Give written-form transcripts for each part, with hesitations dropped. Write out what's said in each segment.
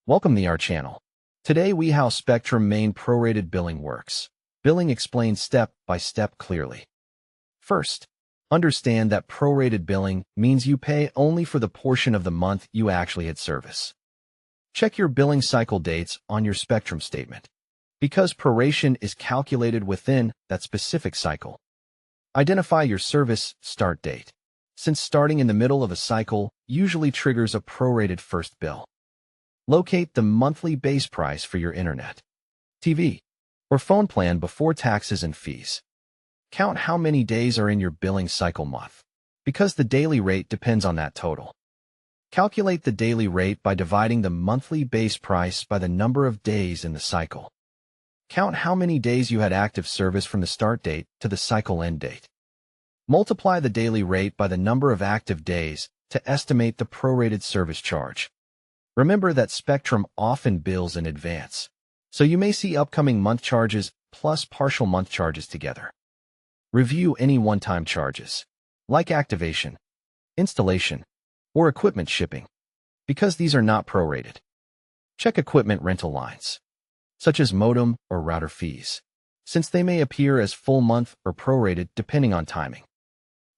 Welcome to our channel. Today we how Spectrum Maine prorated billing works. Billing explained step by step clearly. First, understand that prorated billing means you pay only for the portion of the month you actually had service. Check your billing cycle dates on your Spectrum statement, because proration is calculated within that specific cycle. Identify your service start date, since starting in the middle of a cycle usually triggers a prorated first bill. Locate the monthly base price for your internet, TV, or phone plan before taxes and fees. Count how many days are in your billing cycle month, because the daily rate depends on that total. Calculate the daily rate by dividing the monthly base price by the number of days in the cycle. Count how many days you had active service from the start date to the cycle end date. Multiply the daily rate by the number of active days to estimate the prorated service charge. Remember that Spectrum often bills in advance, so you may see upcoming month charges plus partial month charges together. Review any one-time charges, like activation, installation, or equipment shipping, because these are not prorated. Check equipment rental lines, such as modem or router fees, since they may appear as full month or prorated depending on timing.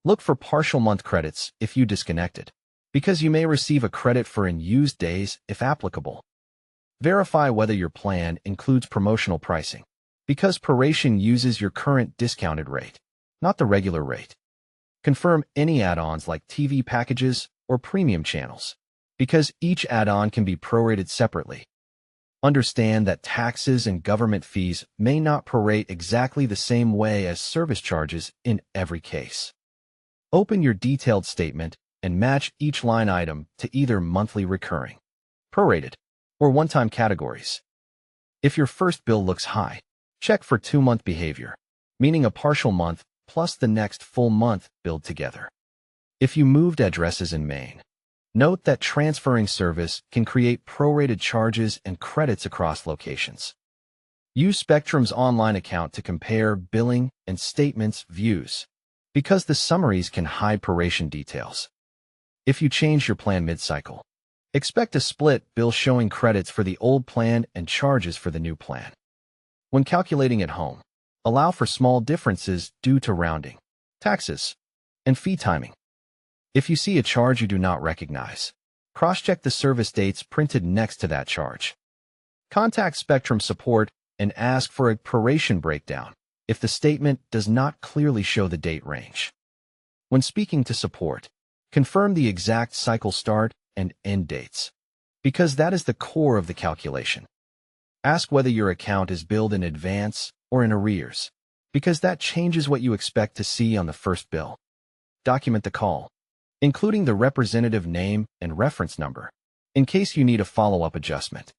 Look for partial month credits if you disconnected, because you may receive a credit for unused days if applicable. Verify whether your plan includes promotional pricing, because proration uses your current discounted rate, not the regular rate. Confirm any add-ons like TV packages or premium channels, because each add-on can be prorated separately. Understand that taxes and government fees may not prorate exactly the same way as service charges in every case. Open your detailed statement and match each line item to either monthly recurring, prorated, or one-time categories. If your first bill looks high, check for 2-month behavior, meaning a partial month plus the next full month billed together. If you moved addresses in Maine, note that transferring service can create prorated charges and credits across locations. Use Spectrum's online account to compare billing and statements views, because the summaries can hide proration details. If you change your plan mid-cycle, expect a split bill showing credits for the old plan and charges for the new plan. When calculating at home, allow for small differences due to rounding, taxes, and fee timing. If you see a charge you do not recognize, cross-check the service dates printed next to that charge. Contact Spectrum support and ask for a proration breakdown if the statement does not clearly show the date range. When speaking to support, confirm the exact cycle start and end dates, because that is the core of the calculation. Ask whether your account is billed in advance or in arrears, because that changes what you expect to see on the first bill. Document the call, including the representative name and reference number, in case you need a follow-up adjustment.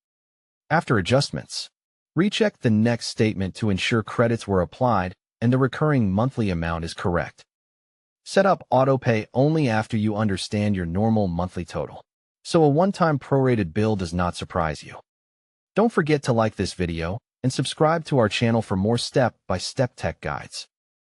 After adjustments, recheck the next statement to ensure credits were applied and the recurring monthly amount is correct. Set up autopay only after you understand your normal monthly total, so a one-time prorated bill does not surprise you. Don't forget to like this video and subscribe to our channel for more step-by-step tech guides.